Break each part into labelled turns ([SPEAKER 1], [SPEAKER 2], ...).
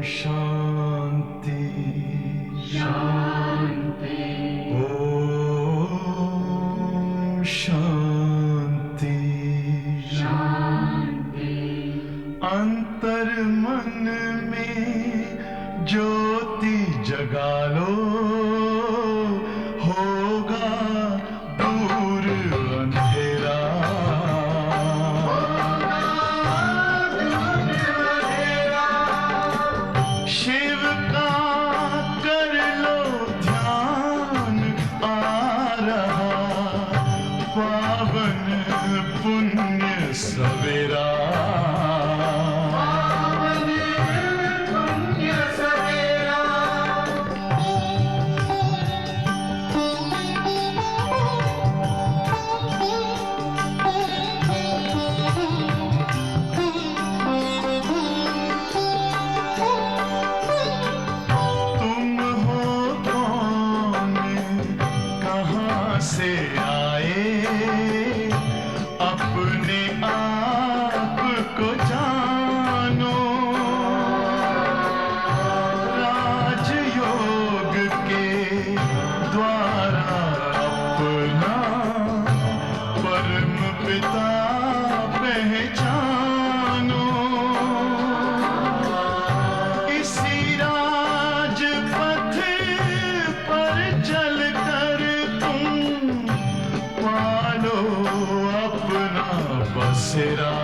[SPEAKER 1] शांति
[SPEAKER 2] शांति
[SPEAKER 1] ओम शांति
[SPEAKER 2] शांति।
[SPEAKER 1] अंतर मन में ज्योति जगा लो, होगा दूर अंधेरा। शिव का कर लो ध्यान, आ रहा पावन पुण्य सवेरा। से आए अपने आप को जानो, राजयोग के द्वारा अपना परम पिता पहचानो। इसी राजपथ पर चलकर पालो अपना बसेरा।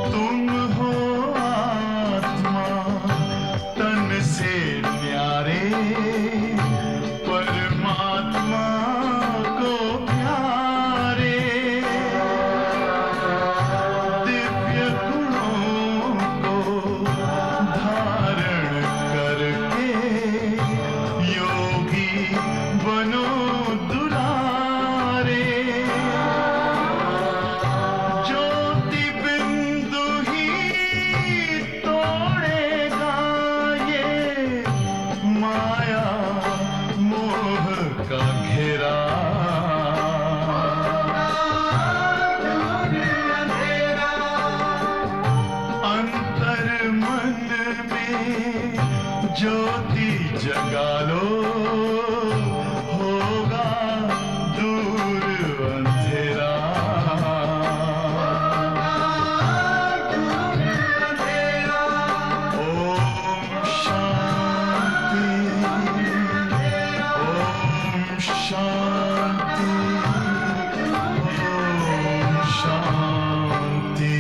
[SPEAKER 1] तुम हो आत्मा तन से न्यारे, परमात्मा को प्यारे। दिव्य गुणों को धारण करके योगी बनो दुलारे। ज्योति बिंदु ही तोड़ेगा ये माया मोह का घेरा। अंतर मन में ज्योति जगा लो, होगा दूर अंधेरा। ओम शांति ओम शांति ओम शांति।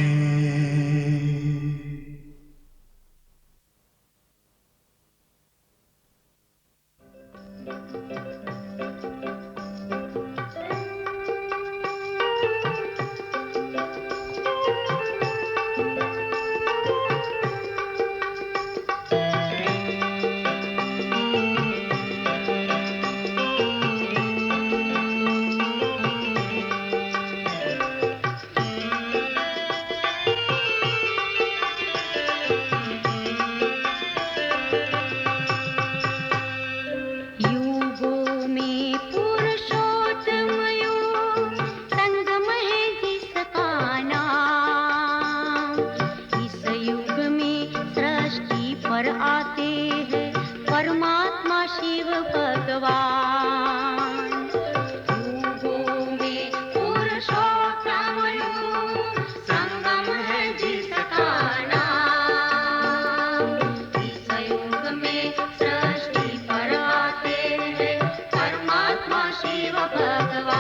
[SPEAKER 3] युगों में पुरुषोत्तम योग संगम है जिसका नाम। इस युग में सृष्टि पर आते हैं परमात्मा शिव भगवान। युगों में पुरुषोत्तम योग संगम है जिसका नाम। इस युग में सृष्टि पर आते हैं परमात्मा शिव भगवान।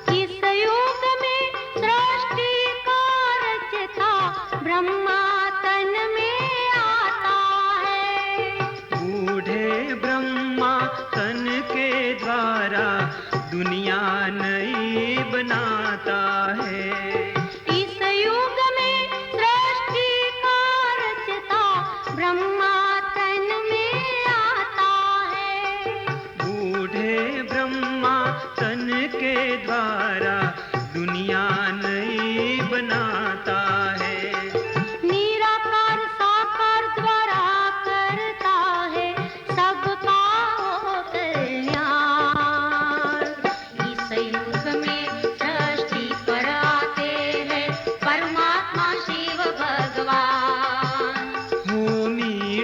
[SPEAKER 3] इस युग में सृष्टि का रचता ब्रह्मा तन में आता है।
[SPEAKER 4] बूढ़े ब्रह्मा तन के द्वारा दुनिया नई बनाता है।
[SPEAKER 3] इस युग में सृष्टि का रचता ब्रह्मा तन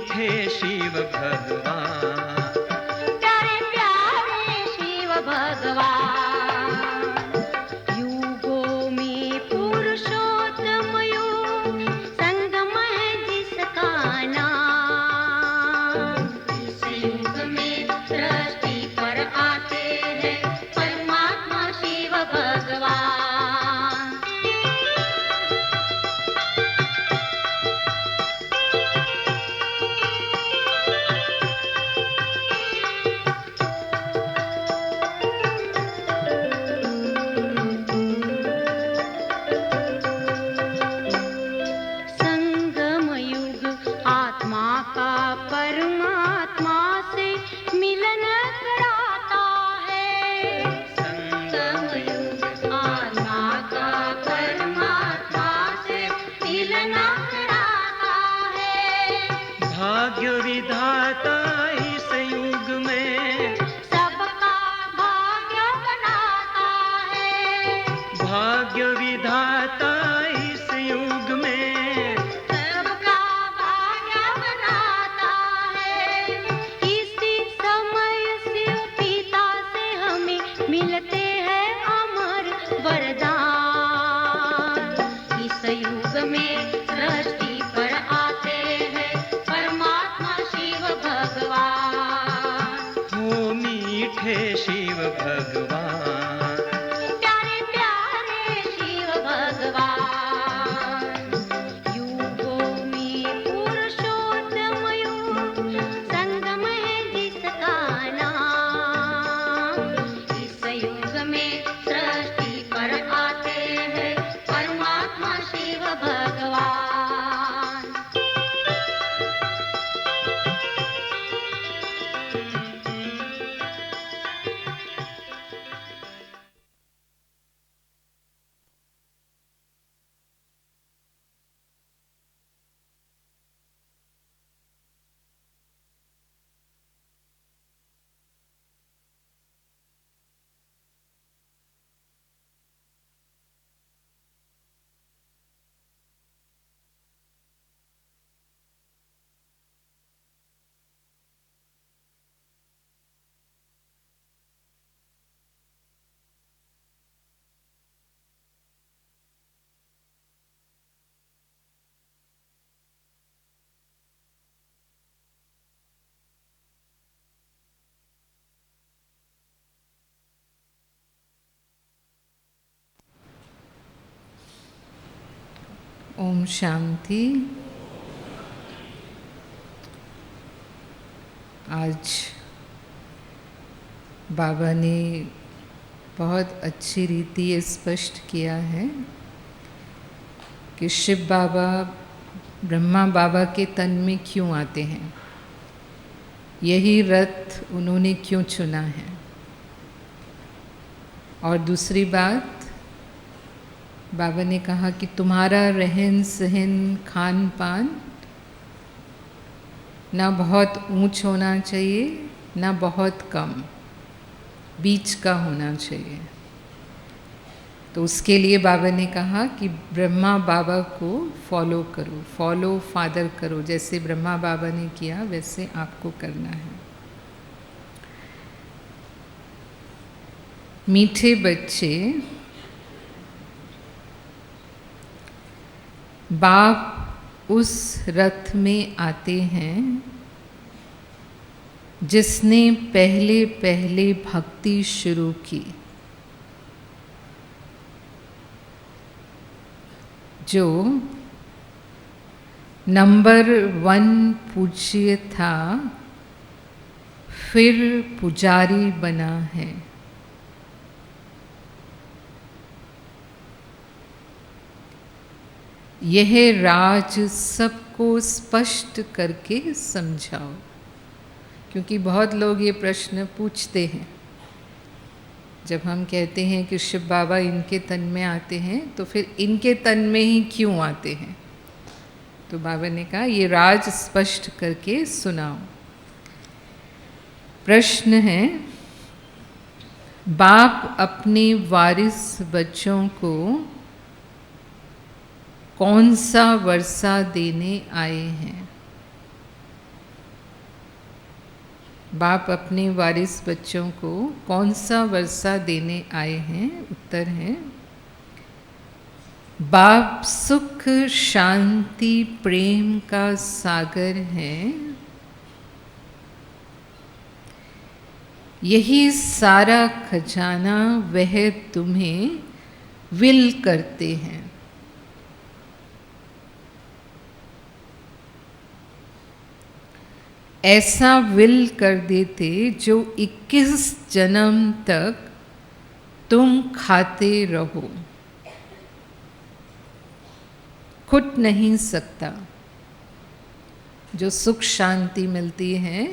[SPEAKER 4] मीठे शिव भगवान,
[SPEAKER 3] प्यारे प्यारे शिव भगवान, युगों में पुरुषोत्तम युग, संगम है जिसका नाम। इस युग में सृष्टि पर आते हैं परमात्मा शिव भगवान। संगम युग आत्मा का परमात्मा से मिलन कराता है। संगम युग आत्मा का परमात्मा से मिलन कराता है।
[SPEAKER 4] भाग्य विधाता इस युग में
[SPEAKER 3] सबका भाग्य बनाता है।
[SPEAKER 4] भाग्य विधाता इस युग में
[SPEAKER 3] सबका भाग्य बनाता है। इसी समय शिव पिता से हमें मिलते हैं अमर वरदान। इस युग में सृष्टि पर आते हैं परमात्मा शिव भगवान।
[SPEAKER 4] हो मीठे शिव भगवान,
[SPEAKER 3] प्यारे प्यारे शिव भगवान, युगों में पुरुषोत्तम युग, संगम है जिसका नाम। इस युग में सृष्टि पर आते हैं परमात्मा शिव भगवान।
[SPEAKER 2] ओम शांति। आज बाबा ने बहुत अच्छी रीति ये स्पष्ट किया है कि शिव बाबा ब्रह्मा बाबा के तन में क्यों आते हैं, यही रथ उन्होंने क्यों चुना है। और दूसरी बात, बाबा ने कहा कि तुम्हारा रहन सहन खान पान ना बहुत ऊंच होना चाहिए ना बहुत कम, बीच का होना चाहिए। तो उसके लिए बाबा ने कहा कि ब्रह्मा बाबा को फॉलो करो, फॉलो फादर करो। जैसे ब्रह्मा बाबा ने किया वैसे आपको करना है। मीठे बच्चे, बाप उस रथ में आते हैं जिसने पहले पहले भक्ति शुरू की, जो नंबर 1 पूज्य था, फिर पुजारी बना है। यह राज सबको स्पष्ट करके समझाओ, क्योंकि बहुत लोग ये प्रश्न पूछते हैं। जब हम कहते हैं कि शिव बाबा इनके तन में आते हैं तो फिर इनके तन में ही क्यों आते हैं। तो बाबा ने कहा ये राज स्पष्ट करके सुनाओ। प्रश्न है, बाप अपने वारिस बच्चों को कौन सा वर्षा देने आए हैं? बाप अपने वारिस बच्चों को कौन सा वर्षा देने आए हैं? उत्तर है, बाप सुख शांति प्रेम का सागर है। यही सारा खजाना वह तुम्हें विल करते हैं। ऐसा विल कर देते जो 21 जन्म तक तुम खाते रहो, खुट नहीं सकता। जो सुख शांति मिलती है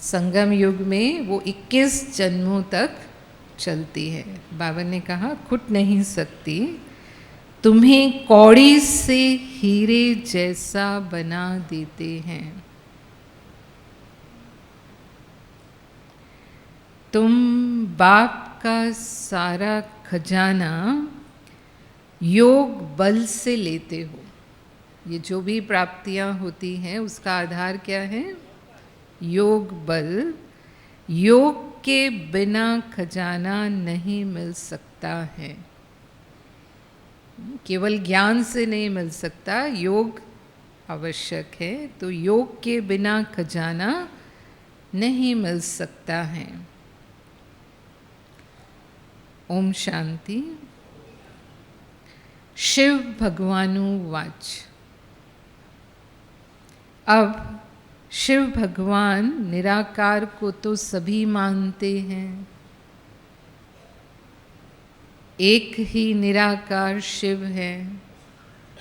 [SPEAKER 2] संगम युग में वो 21 जन्मों तक चलती है। बाबा ने कहा खुट नहीं सकती, तुम्हें कौड़ी से हीरे जैसा बना देते हैं। तुम बाप का सारा खजाना योग बल से लेते हो। ये जो भी प्राप्तियां होती हैं उसका आधार क्या है? योग बल। योग के बिना खजाना नहीं मिल सकता है। केवल ज्ञान से नहीं मिल सकता, योग आवश्यक है। तो योग के बिना खजाना नहीं मिल सकता है। ओम शांति। शिव भगवानुवाच। अब शिव भगवान निराकार को तो सभी मानते हैं। एक ही निराकार शिव है।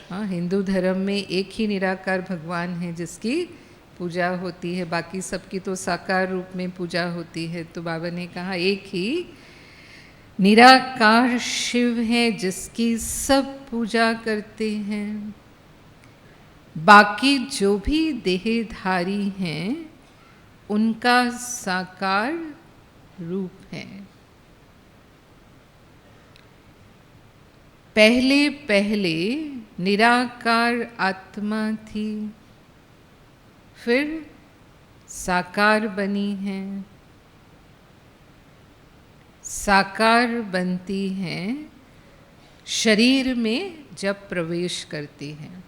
[SPEAKER 2] हाँ, हिंदू धर्म में एक ही निराकार भगवान है जिसकी पूजा होती है, बाकी सबकी तो साकार रूप में पूजा होती है। तो बाबा ने कहा एक ही निराकार शिव है जिसकी सब पूजा करते हैं। बाकी जो भी देहधारी हैं उनका साकार रूप है। पहले पहले निराकार आत्मा थी, फिर साकार बनी है। साकार बनती हैं शरीर में जब प्रवेश करती हैं।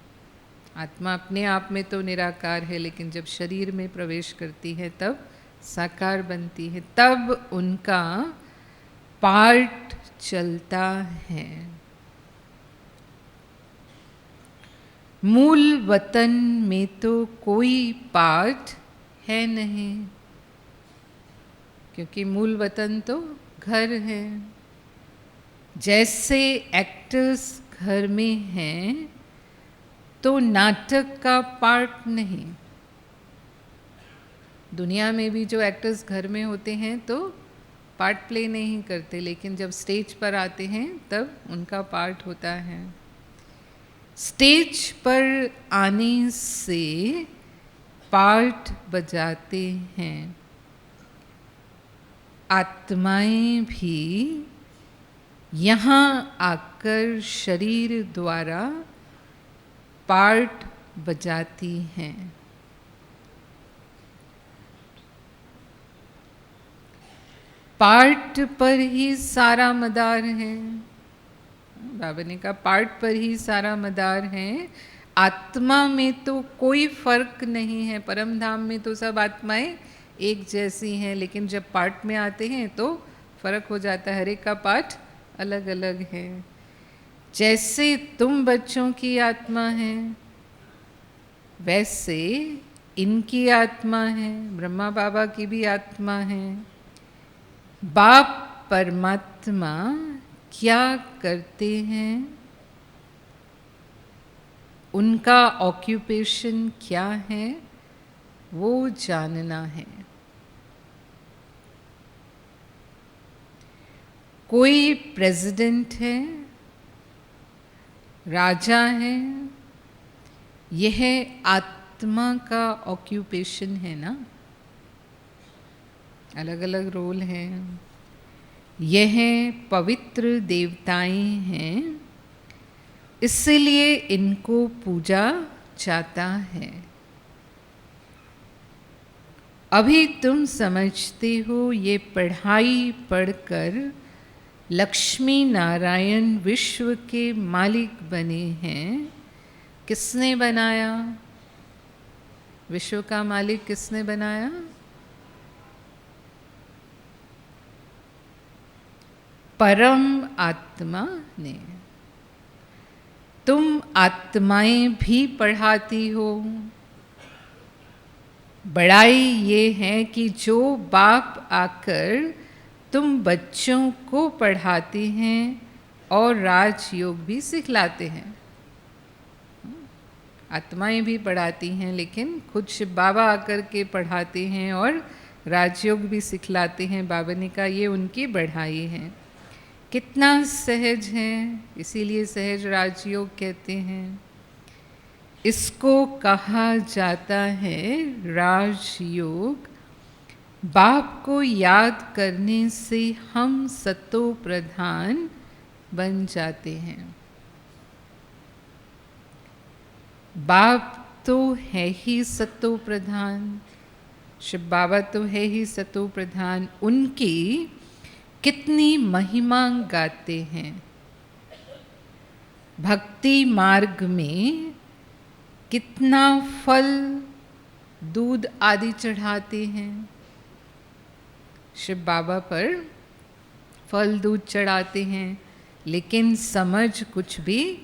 [SPEAKER 2] आत्मा अपने आप में तो निराकार है, लेकिन जब शरीर में प्रवेश करती है तब साकार बनती है। तब उनका पार्ट चलता है। मूल वतन में तो कोई पार्ट है नहीं, क्योंकि मूल वतन तो घर है। जैसे एक्टर्स घर में हैं तो नाटक का पार्ट नहीं। दुनिया में भी जो एक्टर्स घर में होते हैं तो पार्ट प्ले नहीं करते, लेकिन जब स्टेज पर आते हैं तब उनका पार्ट होता है। स्टेज पर आने से पार्ट बजाते हैं। आत्माएं भी यहाँ आकर शरीर द्वारा पार्ट बजाती हैं। पार्ट पर ही सारा मदार है। बाबा ने कहा पार्ट पर ही सारा मदार है। आत्मा में तो कोई फर्क नहीं है। परम धाम में तो सब आत्माएं एक जैसी हैं, लेकिन जब पार्ट में आते हैं तो फर्क हो जाता है। हर एक का पार्ट अलग अलग है। जैसे तुम बच्चों की आत्मा है, वैसे इनकी आत्मा है। ब्रह्मा बाबा की भी आत्मा है। बाप परमात्मा क्या करते हैं, उनका ऑक्यूपेशन क्या है, वो जानना है। कोई प्रेसिडेंट है, राजा है, यह आत्मा का ऑक्यूपेशन है ना। अलग अलग रोल हैं। यह पवित्र देवताएं हैं, इसलिए इनको पूजा जाता है। अभी तुम समझते हो ये पढ़ाई पढ़कर लक्ष्मी नारायण विश्व के मालिक बने हैं। किसने बनाया? विश्व का मालिक किसने बनाया? परम आत्मा ने। तुम आत्माएं भी पढ़ाती हो। बड़ाई ये है कि जो बाप आकर तुम बच्चों को पढ़ाते हैं और राजयोग भी सिखलाते हैं। आत्माएं भी पढ़ाती हैं, लेकिन खुद शिव बाबा आकर के पढ़ाते हैं और राजयोग भी सिखलाते हैं। बाबा ने कहा ये उनकी बढ़ाई है। कितना सहज है, इसीलिए सहज राजयोग कहते हैं। इसको कहा जाता है राजयोग। बाप को याद करने से हम सतो प्रधान बन जाते हैं। बाप तो है ही सतो प्रधान, शिव बाबा तो है ही सतो प्रधान। उनकी कितनी महिमा गाते हैं। भक्ति मार्ग में कितना फल दूध आदि चढ़ाते हैं। शिव बाबा पर फल दूध चढ़ाते हैं, लेकिन समझ कुछ भी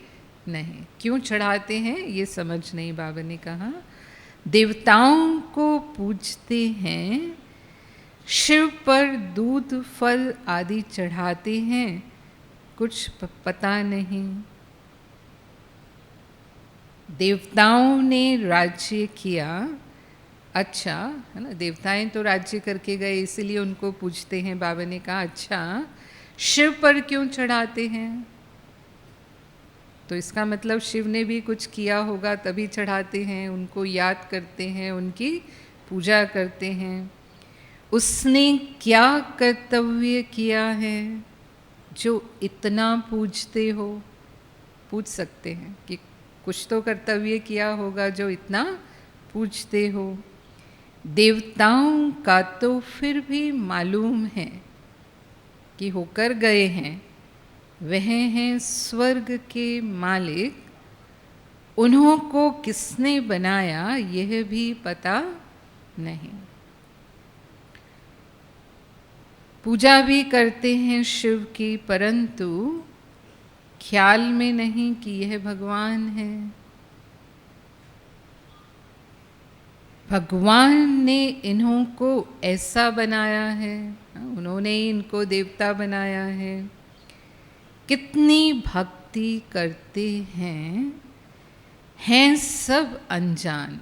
[SPEAKER 2] नहीं। क्यों चढ़ाते हैं ये समझ नहीं। बाबा ने कहा देवताओं को पूजते हैं, शिव पर दूध फल आदि चढ़ाते हैं, कुछ पता नहीं। देवताओं ने राज्य किया, अच्छा है ना, देवताएं तो राज्य करके गए इसीलिए उनको पूजते हैं। बाबा ने कहा अच्छा शिव पर क्यों चढ़ाते हैं? तो इसका मतलब शिव ने भी कुछ किया होगा तभी चढ़ाते हैं, उनको याद करते हैं, उनकी पूजा करते हैं। उसने क्या कर्तव्य किया है जो इतना पूजते हो? पूछ सकते हैं कि कुछ तो कर्तव्य किया होगा जो इतना पूजते हो। देवताओं का तो फिर भी मालूम है कि होकर गए हैं, वह हैं स्वर्ग के मालिक। उन्हों को किसने बनाया यह भी पता नहीं। पूजा भी करते हैं शिव की, परंतु ख्याल में नहीं कि यह भगवान है। भगवान ने इन्हों को ऐसा बनाया है, उन्होंने ही इनको देवता बनाया है। कितनी भक्ति करते हैं सब अनजान।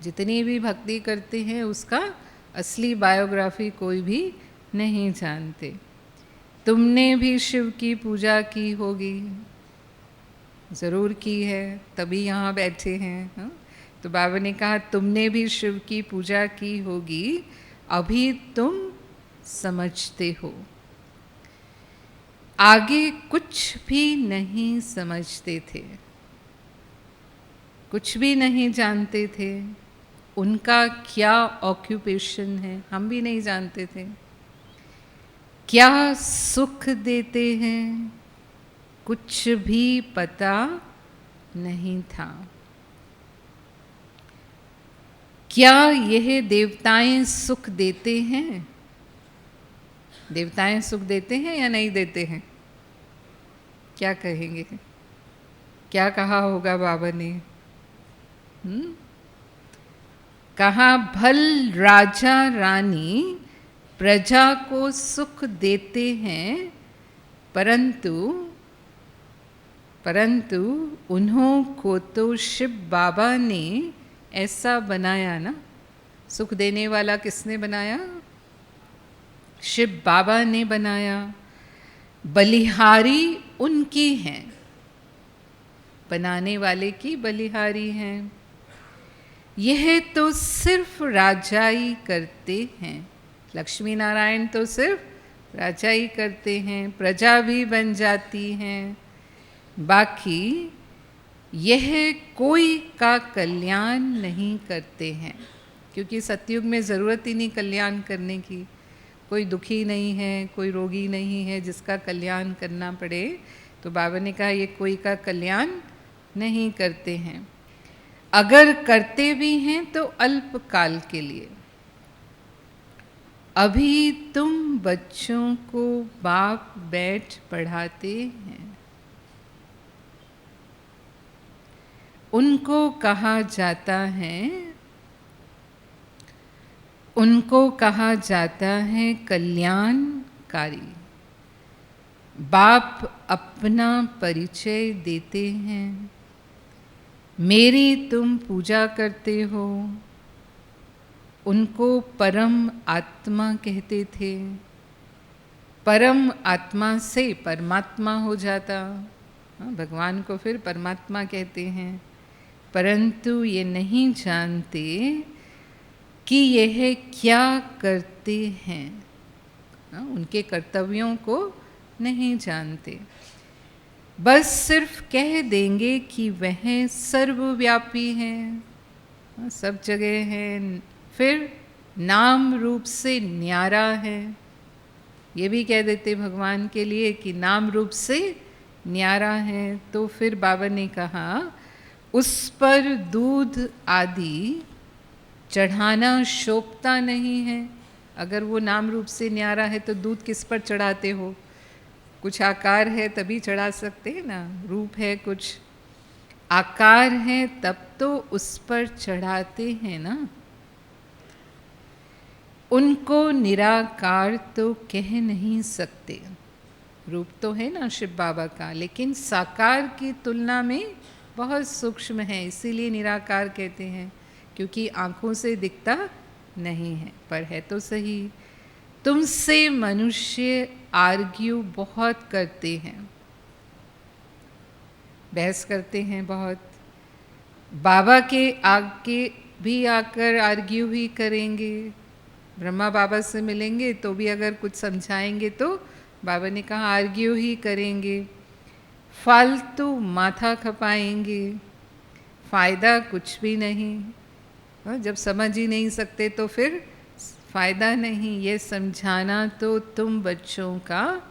[SPEAKER 2] जितनी भी भक्ति करते हैं उसका असली बायोग्राफी कोई भी नहीं जानते। तुमने भी शिव की पूजा की होगी, ज़रूर की है, तभी यहाँ बैठे हैं। हाँ? तो बाबा ने कहा तुमने भी शिव की पूजा की होगी, अभी तुम समझते हो। आगे कुछ भी नहीं समझते थे, कुछ भी नहीं जानते थे। उनका क्या ऑक्यूपेशन है हम भी नहीं जानते थे। क्या सुख देते हैं कुछ भी पता नहीं था। क्या यह देवताएं सुख देते हैं? देवताएं सुख देते हैं या नहीं देते हैं? क्या कहेंगे? क्या कहा होगा बाबा ने? कहा भल राजा रानी प्रजा को सुख देते हैं, परंतु उन्हों को तो शिव बाबा ने ऐसा बनाया ना। सुख देने वाला किसने बनाया? शिव बाबा ने बनाया। बलिहारी उनकी हैं, बनाने वाले की बलिहारी हैं। यह तो सिर्फ राजाई करते हैं। लक्ष्मी नारायण तो सिर्फ राजाई करते हैं, प्रजा भी बन जाती हैं, बाकी यह कोई का कल्याण नहीं करते हैं। क्योंकि सतयुग में ज़रूरत ही नहीं कल्याण करने की, कोई दुखी नहीं है, कोई रोगी नहीं है जिसका कल्याण करना पड़े। तो बाबा ने कहा ये कोई का कल्याण नहीं करते हैं, अगर करते भी हैं तो अल्प काल के लिए। अभी तुम बच्चों को बाप बैठ पढ़ाते हैं, उनको कहा जाता है कल्याणकारी। बाप अपना परिचय देते हैं, मेरी तुम पूजा करते हो। उनको परम आत्मा कहते थे, परम आत्मा से परमात्मा हो जाता। भगवान को फिर परमात्मा कहते हैं, परंतु ये नहीं जानते कि यह क्या करते हैं। उनके कर्तव्यों को नहीं जानते, बस सिर्फ कह देंगे कि वह सर्वव्यापी है, सब जगह है, फिर नाम रूप से न्यारा है। ये भी कह देते भगवान के लिए कि नाम रूप से न्यारा है। तो फिर बाबा ने कहा उस पर दूध आदि चढ़ाना शोभता नहीं है। अगर वो नाम रूप से न्यारा है तो दूध किस पर चढ़ाते हो? कुछ आकार है तभी चढ़ा सकते हैं ना, रूप है, कुछ आकार है तब तो उस पर चढ़ाते हैं ना। उनको निराकार तो कह नहीं सकते, रूप तो है ना शिव बाबा का, लेकिन साकार की तुलना में बहुत सूक्ष्म है, इसीलिए निराकार कहते हैं, क्योंकि आँखों से दिखता नहीं है, पर है तो सही। तुमसे मनुष्य आर्ग्यू बहुत करते हैं, बहस करते हैं बहुत। बाबा के आगे भी आकर आर्ग्यू ही करेंगे। ब्रह्मा बाबा से मिलेंगे तो भी अगर कुछ समझाएंगे तो बाबा ने कहा आर्ग्यू ही करेंगे, फालतू माथा खपाएंगे, फ़ायदा कुछ भी नहीं। जब समझ ही नहीं सकते तो फिर फ़ायदा नहीं। ये समझाना तो तुम बच्चों का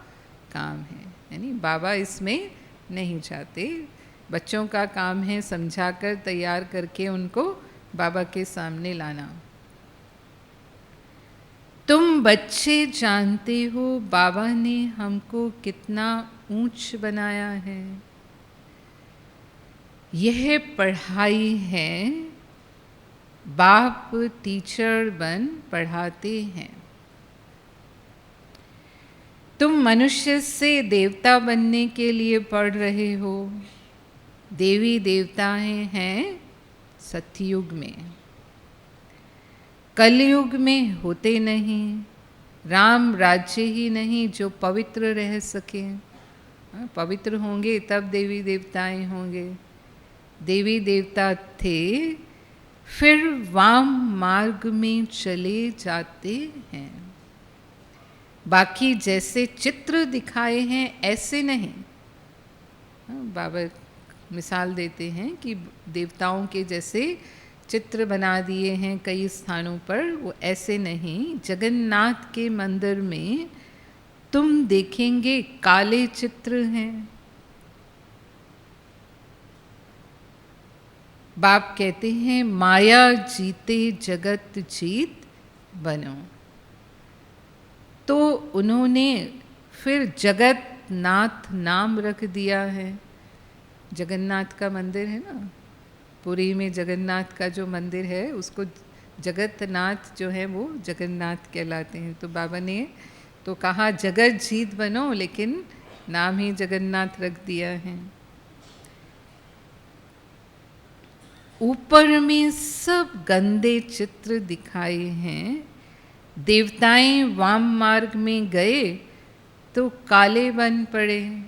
[SPEAKER 2] काम है, यानी बाबा इसमें नहीं चाहते। बच्चों का काम है समझाकर तैयार करके उनको बाबा के सामने लाना। तुम बच्चे जानते हो बाबा ने हमको कितना ऊंच बनाया है। यह पढ़ाई है, बाप टीचर बन पढ़ाते हैं। तुम मनुष्य से देवता बनने के लिए पढ़ रहे हो। देवी देवताएं हैं सतयुग में, कलयुग में होते नहीं। राम राज्य ही नहीं जो पवित्र रह सके, पवित्र होंगे तब देवी देवताएं होंगे। देवी देवता थे, फिर वाम मार्ग में चले जाते हैं। बाकी जैसे चित्र दिखाए हैं ऐसे नहीं। बाबा मिसाल देते हैं कि देवताओं के जैसे चित्र बना दिए हैं कई स्थानों पर, वो ऐसे नहीं। जगन्नाथ के मंदिर में तुम देखेंगे काले चित्र हैं। बाप कहते हैं माया जीते जगत जीत बनो। तो उन्होंने फिर जगत नाथ नाम रख दिया है। जगन्नाथ का मंदिर है ना, पुरी में जगन्नाथ का जो मंदिर है उसको जगतनाथ जो है वो जगन्नाथ कहलाते हैं। तो बाबा ने तो कहा जगत जीत बनो, लेकिन नाम ही जगन्नाथ रख दिया है। ऊपर में सब गंदे चित्र दिखाए हैं। देवताएं वाम मार्ग में गए तो काले बन पड़े।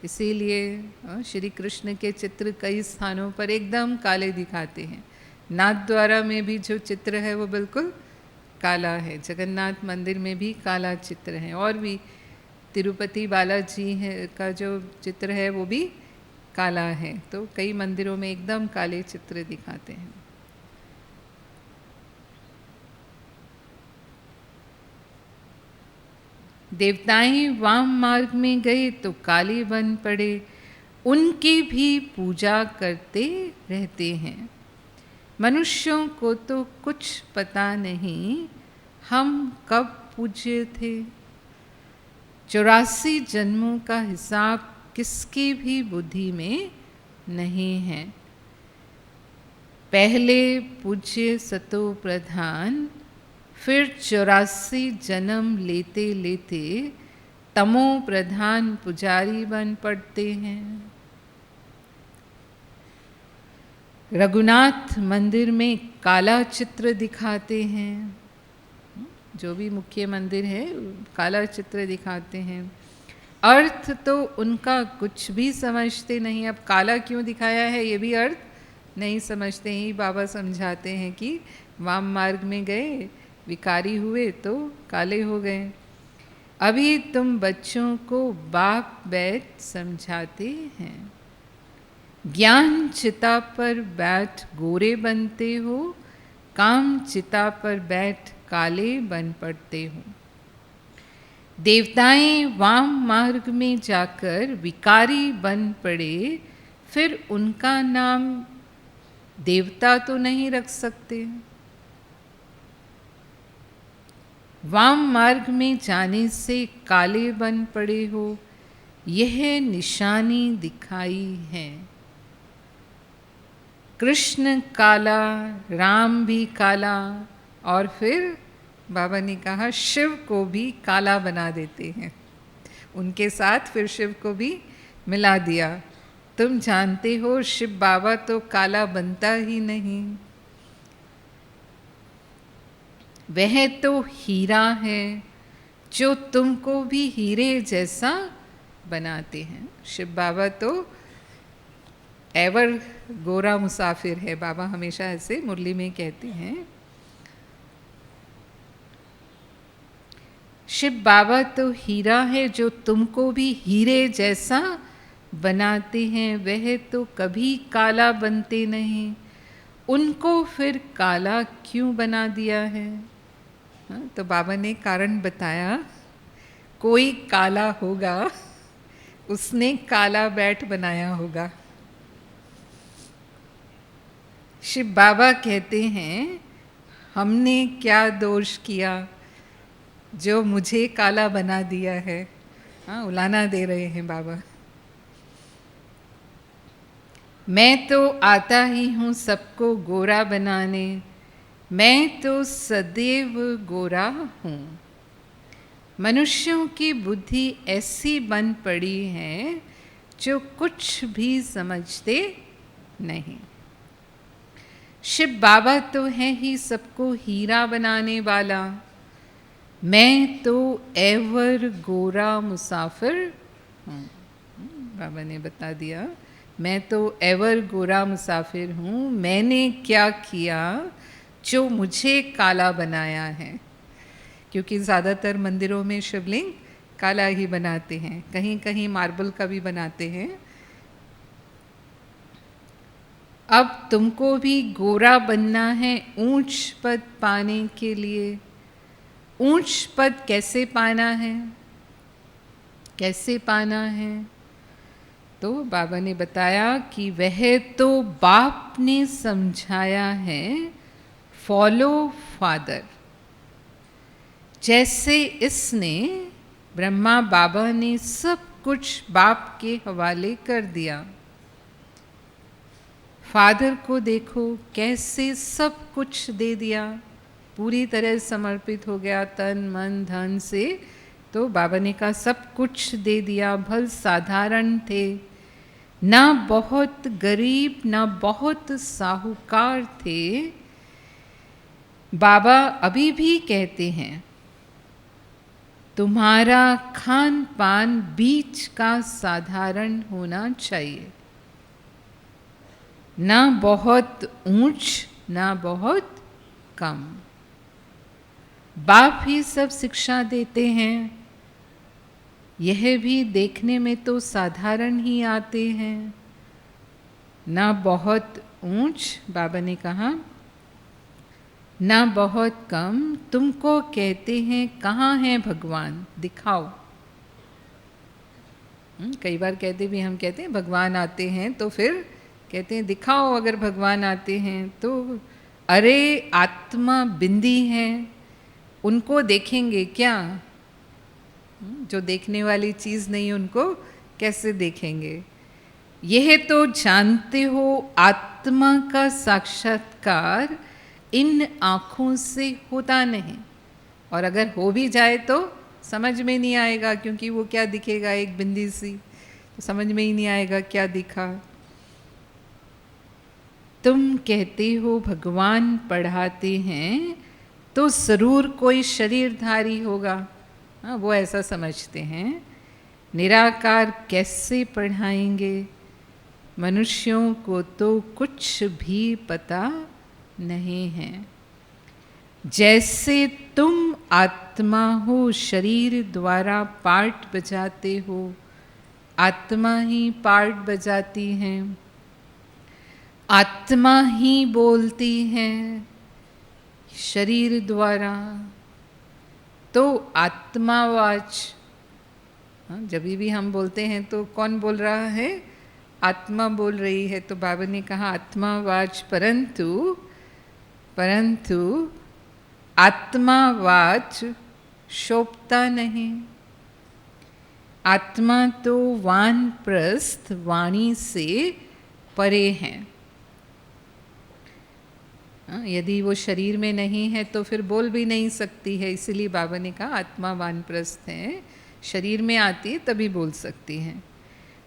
[SPEAKER 2] इसीलिए श्री कृष्ण के चित्र कई स्थानों पर एकदम काले दिखाते हैं। नाथ द्वारा में भी जो चित्र है वो बिल्कुल काला है। जगन्नाथ मंदिर में भी काला चित्र है, और भी तिरुपति बालाजी है का जो चित्र है वो भी काला है। तो कई मंदिरों में एकदम काले चित्र दिखाते हैं। देवताएं वाम मार्ग में गए तो काले बन पड़े, उनकी भी पूजा करते रहते हैं। मनुष्यों को तो कुछ पता नहीं हम कब पूज्य थे। 84 जन्मों का हिसाब किसकी भी बुद्धि में नहीं है। पहले पूज्य सतो प्रधान, फिर 84 जन्म लेते लेते तमो प्रधान पुजारी बन पड़ते हैं। रघुनाथ मंदिर में काला चित्र दिखाते हैं, जो भी मुख्य मंदिर है काला चित्र दिखाते हैं। अर्थ तो उनका कुछ भी समझते नहीं। अब काला क्यों दिखाया है ये भी अर्थ नहीं समझते ही। बाबा समझाते हैं कि वाम मार्ग में गए, विकारी हुए तो काले हो गए। अभी तुम बच्चों को बाप बैठ समझाते हैं। ज्ञान चिता पर बैठ गोरे बनते हो, काम चिता पर बैठ काले बन पड़ते हो। देवताएं वाम मार्ग में जाकर विकारी बन पड़े, फिर उनका नाम देवता तो नहीं रख सकते। वाम मार्ग में जाने से काले बन पड़े हो, यह निशानी दिखाई है। कृष्ण काला, राम भी काला, और फिर बाबा ने कहा शिव को भी काला बना देते हैं। उनके साथ फिर शिव को भी मिला दिया। तुम जानते हो शिव बाबा तो काला बनता ही नहीं, वह तो हीरा है जो तुमको भी हीरे जैसा बनाते हैं। शिव बाबा तो एवर गोरा मुसाफिर है, बाबा हमेशा ऐसे मुरली में कहते हैं। शिव बाबा तो हीरा है जो तुमको भी हीरे जैसा बनाते हैं, वह तो कभी काला बनते नहीं, उनको फिर काला क्यों बना दिया है? हाँ, तो बाबा ने कारण बताया, कोई काला होगा, उसने काला बैट बनाया होगा। शिव बाबा कहते हैं हमने क्या दोष किया जो मुझे काला बना दिया है। हाँ, उलाना दे रहे हैं बाबा। मैं तो आता ही हूँ सबको गोरा बनाने, मैं तो सदैव गोरा हूँ। मनुष्यों की बुद्धि ऐसी बन पड़ी है जो कुछ भी समझते नहीं। शिव बाबा तो है ही सबको हीरा बनाने वाला, मैं तो एवर गोरा मुसाफिर हूँ। बाबा ने बता दिया, मैं तो एवर गोरा मुसाफिर हूँ। मैंने क्या किया जो मुझे काला बनाया है? क्योंकि ज़्यादातर मंदिरों में शिवलिंग काला ही बनाते हैं, कहीं कहीं मार्बल का भी बनाते हैं। अब तुमको भी गोरा बनना है ऊंच पद पाने के लिए। ऊंच पद कैसे पाना है? कैसे पाना है? तो बाबा ने बताया कि वह तो बाप ने समझाया है, फॉलो फादर। जैसे इसने ब्रह्मा बाबा ने सब कुछ बाप के हवाले कर दिया। फादर को देखो कैसे सब कुछ दे दिया, पूरी तरह समर्पित हो गया तन मन धन से। तो बाबा ने कहा सब कुछ दे दिया। भल साधारण थे, ना बहुत गरीब ना बहुत साहूकार थे। बाबा अभी भी कहते हैं तुम्हारा खान पान बीच का साधारण होना चाहिए, ना बहुत ऊंच ना बहुत कम। बाप ही सब शिक्षा देते हैं, यह भी देखने में तो साधारण ही आते हैं, ना बहुत ऊंच। बाबा ने कहा ना बहुत कम तुमको कहते हैं कहाँ हैं भगवान, दिखाओ। कई बार हम कहते हैं भगवान आते हैं, तो फिर कहते हैं दिखाओ अगर भगवान आते हैं तो। अरे आत्मा बिंदी है, उनको देखेंगे क्या? जो देखने वाली चीज़ नहीं उनको कैसे देखेंगे? यह तो जानते हो आत्मा का साक्षात्कार इन आँखों से होता नहीं, और अगर हो भी जाए तो समझ में नहीं आएगा, क्योंकि वो क्या दिखेगा, एक बिंदी सी, तो समझ में ही नहीं आएगा क्या दिखा। तुम कहते हो भगवान पढ़ाते हैं तो ज़रूर कोई शरीरधारी होगा। हाँ, वो ऐसा समझते हैं। निराकार कैसे पढ़ाएंगे? मनुष्यों को तो कुछ भी पता नहीं है। जैसे तुम आत्मा हो, शरीर द्वारा पार्ट बजाते हो, आत्मा ही पार्ट बजाती हैं, आत्मा ही बोलती है शरीर द्वारा। तो आत्मावाच, जब भी हम बोलते हैं तो कौन बोल रहा है? आत्मा बोल रही है। तो बाबा ने कहा आत्मावाच, परंतु आत्मावाच शोभता नहीं। आत्मा तो वानप्रस्थ वाणी से परे है। यदि वो शरीर में नहीं है तो फिर बोल भी नहीं सकती है, इसीलिए बाबा ने कहा आत्मा वानप्रस्थ है, शरीर में आती है तभी बोल सकती है।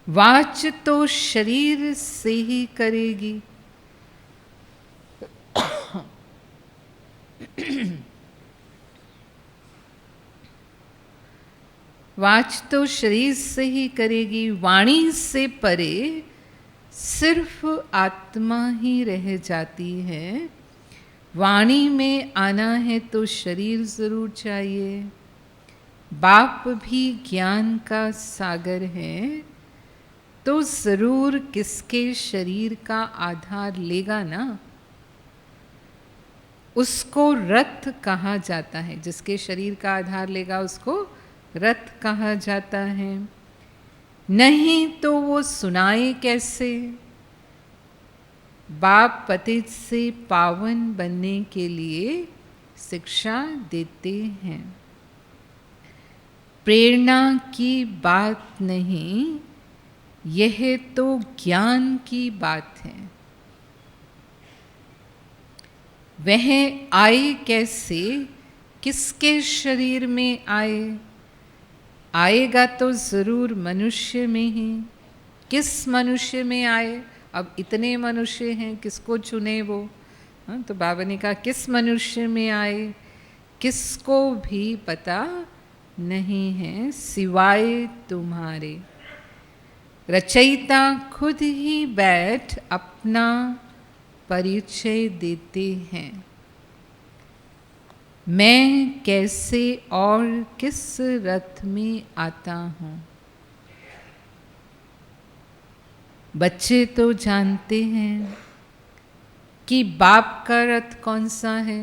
[SPEAKER 2] वाच तो शरीर से ही करेगी। वाच तो शरीर से ही करेगी, वाणी से परे सिर्फ आत्मा ही रह जाती है। वाणी में आना है तो शरीर ज़रूर चाहिए। बाप भी ज्ञान का सागर है, तो ज़रूर किसके शरीर का आधार लेगा ना। उसको रथ कहा जाता है, जिसके शरीर का आधार लेगा उसको रथ कहा जाता है। नहीं तो वो सुनाए कैसे? बाप पतित से पावन बनने के लिए शिक्षा देते हैं। प्रेरणा की बात नहीं, यह तो ज्ञान की बात है। वह आए कैसे, किसके शरीर में आए? आएगा तो ज़रूर मनुष्य में ही। किस मनुष्य में आए? अब इतने मनुष्य हैं, किसको चुने वो? तो बाबा ने कहा किस मनुष्य में आए, किसको भी पता नहीं है सिवाय तुम्हारे। रचयिता खुद ही बैठ अपना परिचय देते हैं। मैं कैसे और किस रथ में आता हूँ। बच्चे तो जानते हैं कि बाप का रथ कौन सा है।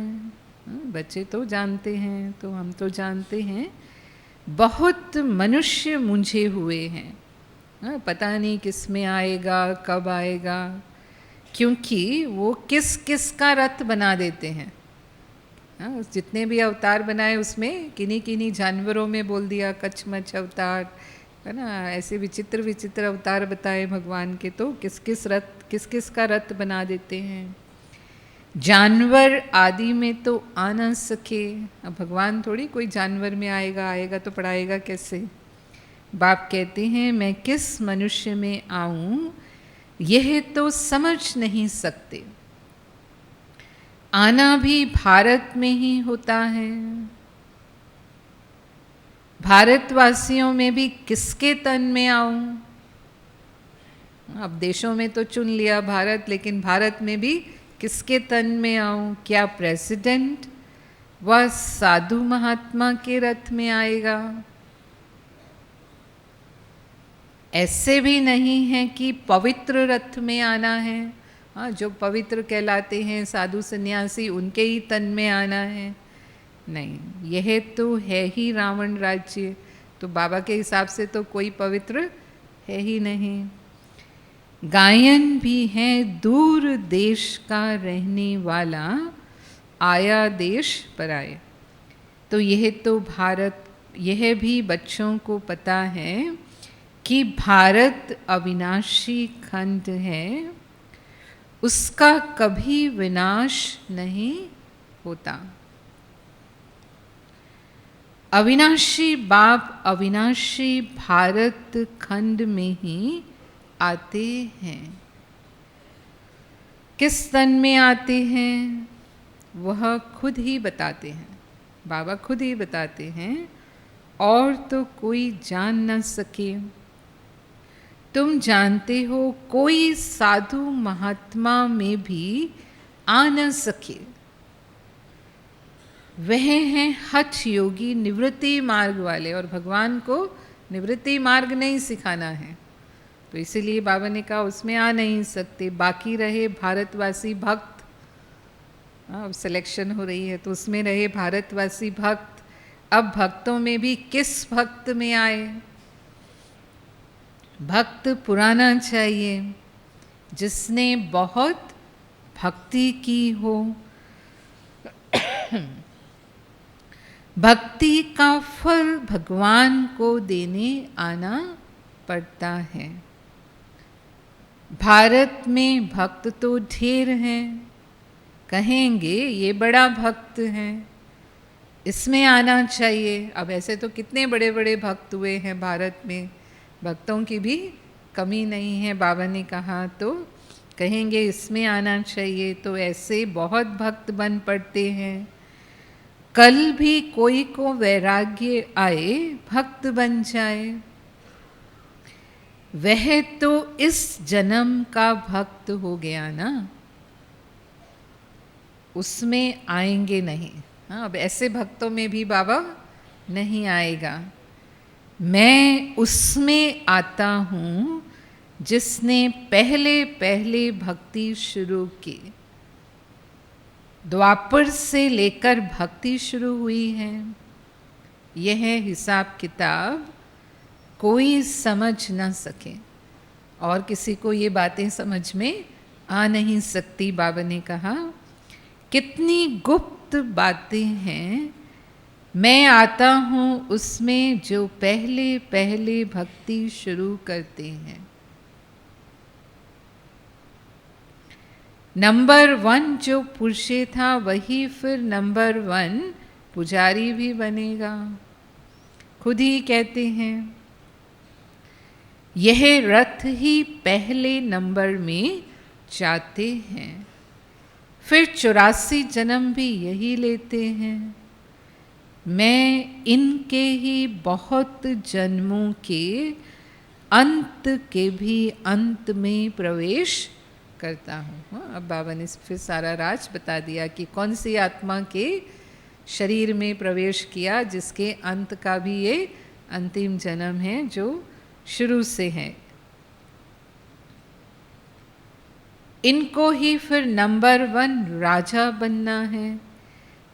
[SPEAKER 2] बच्चे तो जानते हैं, तो हम तो जानते हैं। बहुत मनुष्य मुंझे हुए हैं, पता नहीं किस में आएगा, कब आएगा, क्योंकि वो किस किस का रथ बना देते हैं। जितने भी अवतार बनाए उसमें किन्हीं किन्हीं जानवरों में बोल दिया, कच्छमच्छ अवतार, है ना, ऐसे विचित्र विचित्र अवतार बताए भगवान के, तो किस किस का रथ बना देते हैं। जानवर आदि में तो आ न सके। अब भगवान थोड़ी कोई जानवर में आएगा तो पढ़ाएगा कैसे। बाप कहते हैं मैं किस मनुष्य में आऊं यह तो समझ नहीं सकते। आना भी भारत में ही होता है। भारतवासियों में भी किसके तन में आऊं? अब देशों में तो चुन लिया भारत, लेकिन भारत में भी किसके तन में आऊं? क्या प्रेसिडेंट व साधु महात्मा के रथ में आएगा? ऐसे भी नहीं है कि पवित्र रथ में आना है। हाँ, जो पवित्र कहलाते हैं साधु सन्यासी, उनके ही तन में आना है? नहीं, यह तो है ही रावण राज्य। तो बाबा के हिसाब से तो कोई पवित्र है ही नहीं। गायन भी है दूर देश का रहने वाला, आया देश पर आए। तो यह तो भारत, यह भी बच्चों को पता है कि भारत अविनाशी खंड है, उसका कभी विनाश नहीं होता। अविनाशी बाप अविनाशी भारत खंड में ही आते हैं। किस तन में आते हैं वह खुद ही बताते हैं, बाबा खुद ही बताते हैं, और तो कोई जान न सके। तुम जानते हो कोई साधु महात्मा में भी आ न सके। वह हैं हठ योगी, निवृत्ति मार्ग वाले, और भगवान को निवृत्ति मार्ग नहीं सिखाना है, तो इसीलिए बाबा ने कहा उसमें आ नहीं सकते। बाकी रहे भारतवासी भक्त, अब सिलेक्शन हो रही है तो उसमें रहे भारतवासी भक्त। अब भक्तों में भी किस भक्त में आए? भक्त पुराना चाहिए, जिसने बहुत भक्ति की हो। भक्ति का फल भगवान को देने आना पड़ता है। भारत में भक्त तो ढेर हैं, कहेंगे ये बड़ा भक्त है, इसमें आना चाहिए। अब ऐसे तो कितने बड़े बड़े भक्त हुए हैं भारत में, भक्तों की भी कमी नहीं है। बाबा ने कहा तो कहेंगे इसमें आना चाहिए, तो ऐसे बहुत भक्त बन पड़ते हैं। कल भी कोई को वैराग्य आए, भक्त बन जाए। वह तो इस जन्म का भक्त हो गया ना, उसमें आएंगे नहीं। हाँ, अब ऐसे भक्तों में भी बाबा नहीं आएगा। मैं उसमें आता हूँ जिसने पहले पहले भक्ति शुरू की। द्वापर से लेकर भक्ति शुरू हुई है। यह हिसाब किताब कोई समझ ना सके, और किसी को ये बातें समझ में आ नहीं सकती। बाबा ने कहा कितनी गुप्त बातें हैं, मैं आता हूँ उसमें जो पहले पहले भक्ति शुरू करते हैं। नंबर 1 जो पुरुषे था वही फिर नंबर 1 पुजारी भी बनेगा। खुद ही कहते हैं यह रथ ही पहले नंबर में जाते हैं, फिर 84 जन्म भी यही लेते हैं। मैं इनके ही बहुत जन्मों के अंत के भी अंत में प्रवेश करता हूँ। अब बाबा ने फिर सारा राज बता दिया कि कौन सी आत्मा के शरीर में प्रवेश किया, जिसके अंत का भी ये अंतिम जन्म है जो शुरू से है। इनको ही फिर नंबर 1 राजा बनना है।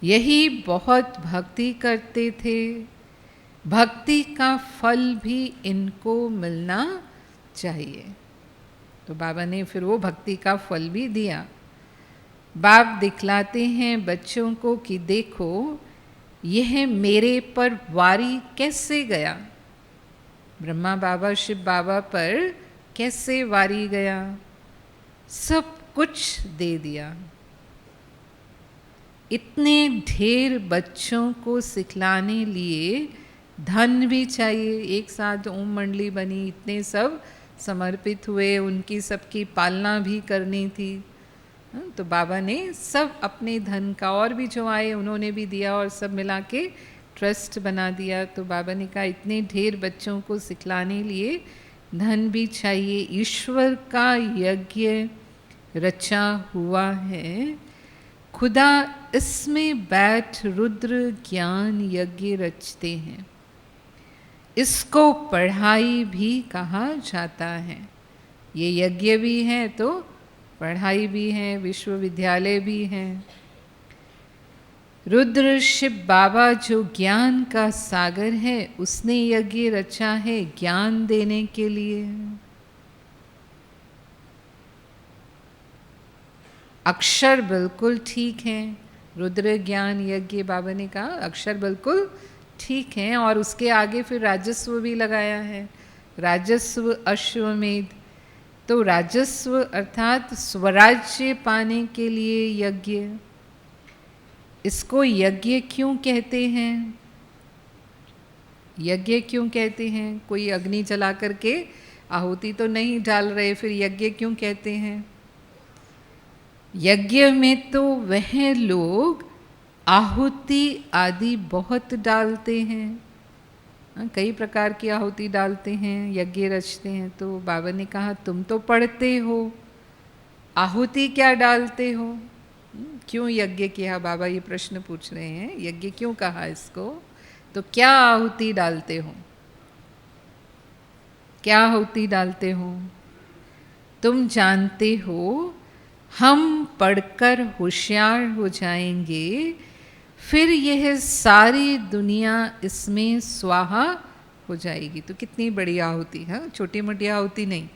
[SPEAKER 2] यही बहुत भक्ति करते थे, भक्ति का फल भी इनको मिलना चाहिए। तो बाबा ने फिर वो भक्ति का फल भी दिया। बाप दिखलाते हैं बच्चों को कि देखो यह मेरे पर वारी कैसे गया, ब्रह्मा बाबा शिव बाबा पर कैसे वारी गया, सब कुछ दे दिया। इतने ढेर बच्चों को सिखलाने लिए धन भी चाहिए। एक साथ ओम मंडली बनी, इतने सब समर्पित हुए, उनकी सबकी पालना भी करनी थी। तो बाबा ने सब अपने धन का, और भी जो आए उन्होंने भी दिया, और सब मिला के ट्रस्ट बना दिया। तो बाबा ने कहा इतने ढेर बच्चों को सिखलाने लिए धन भी चाहिए। ईश्वर का यज्ञ रचा हुआ है, खुदा इसमें बैठ रुद्र ज्ञान यज्ञ रचते हैं। इसको पढ़ाई भी कहा जाता है। ये यज्ञ भी है तो पढ़ाई भी है, विश्वविद्यालय भी हैं। रुद्र शिव बाबा जो ज्ञान का सागर है, उसने यज्ञ रचा है ज्ञान देने के लिए। अक्षर बिल्कुल ठीक है, रुद्र ज्ञान यज्ञ बाबा ने कहा अक्षर बिल्कुल ठीक हैं, और उसके आगे फिर राजस्व भी लगाया है, राजस्व अश्वमेध। तो राजस्व अर्थात स्वराज्य पाने के लिए यज्ञ। इसको यज्ञ क्यों कहते हैं? यज्ञ क्यों कहते हैं? कोई अग्नि जला करके आहुति तो नहीं डाल रहे, फिर यज्ञ क्यों कहते हैं? यज्ञ में तो वह लोग आहुति आदि बहुत डालते हैं, कई प्रकार की आहुति डालते हैं, यज्ञ रचते हैं। तो बाबा ने कहा तुम तो पढ़ते हो, आहुति क्या डालते हो? क्यों यज्ञ किया? बाबा ये प्रश्न पूछ रहे हैं, यज्ञ क्यों कहा इसको? तो क्या आहुति डालते हो? क्या आहुति डालते हो? तुम जानते हो हम पढ़कर होशियार हो जाएंगे, फिर यह सारी दुनिया इसमें स्वाहा हो जाएगी। तो कितनी बड़ी आहुति है, छोटी मोटी आहुति नहीं,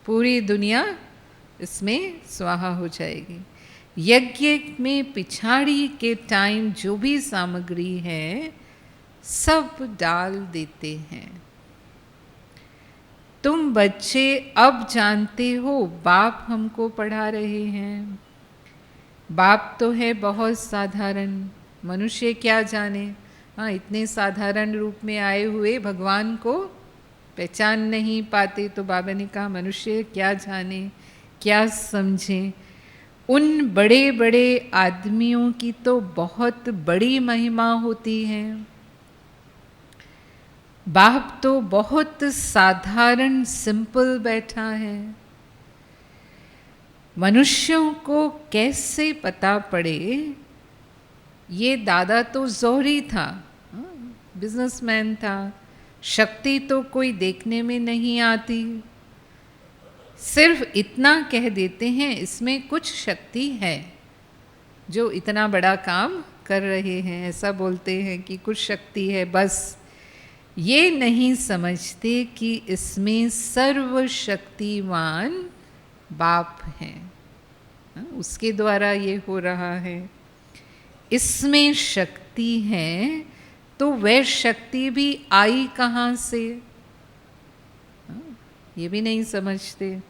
[SPEAKER 2] पूरी दुनिया इसमें स्वाहा हो जाएगी। यज्ञ में पिछाड़ी के टाइम जो भी सामग्री है सब डाल देते हैं। तुम बच्चे अब जानते हो, बाप हमको पढ़ा रहे हैं। बाप तो है बहुत साधारण, मनुष्य क्या जाने, हाँ इतने साधारण रूप में आए हुए भगवान को पहचान नहीं पाते। तो बाबा ने कहा मनुष्य क्या जाने, क्या समझे। उन बड़े बड़े आदमियों की तो बहुत बड़ी महिमा होती है। बाप तो बहुत साधारण सिंपल बैठा है। मनुष्यों को कैसे पता पड़े? ये दादा तो जोहरी था, बिजनेसमैन था, शक्ति तो कोई देखने में नहीं आती, सिर्फ इतना कह देते हैं इसमें कुछ शक्ति है जो इतना बड़ा काम कर रहे हैं, ऐसा बोलते हैं कि कुछ शक्ति है। बस ये नहीं समझते कि इसमें सर्वशक्तिवान बाप हैं, उसके द्वारा ये हो रहा है। इसमें शक्ति है तो वह शक्ति भी आई कहाँ से, ये भी नहीं समझते।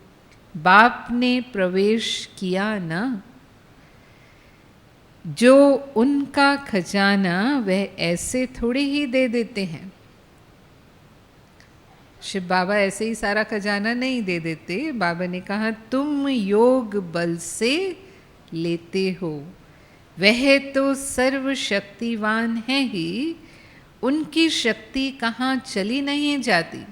[SPEAKER 2] बाप ने प्रवेश किया ना, जो उनका खजाना वह ऐसे थोड़ी ही दे देते हैं। शिव बाबा ऐसे ही सारा खजाना नहीं दे देते। बाबा ने कहा तुम योग बल से लेते हो, वह तो सर्वशक्तिवान है ही, उनकी शक्ति कहाँ चली नहीं जाती।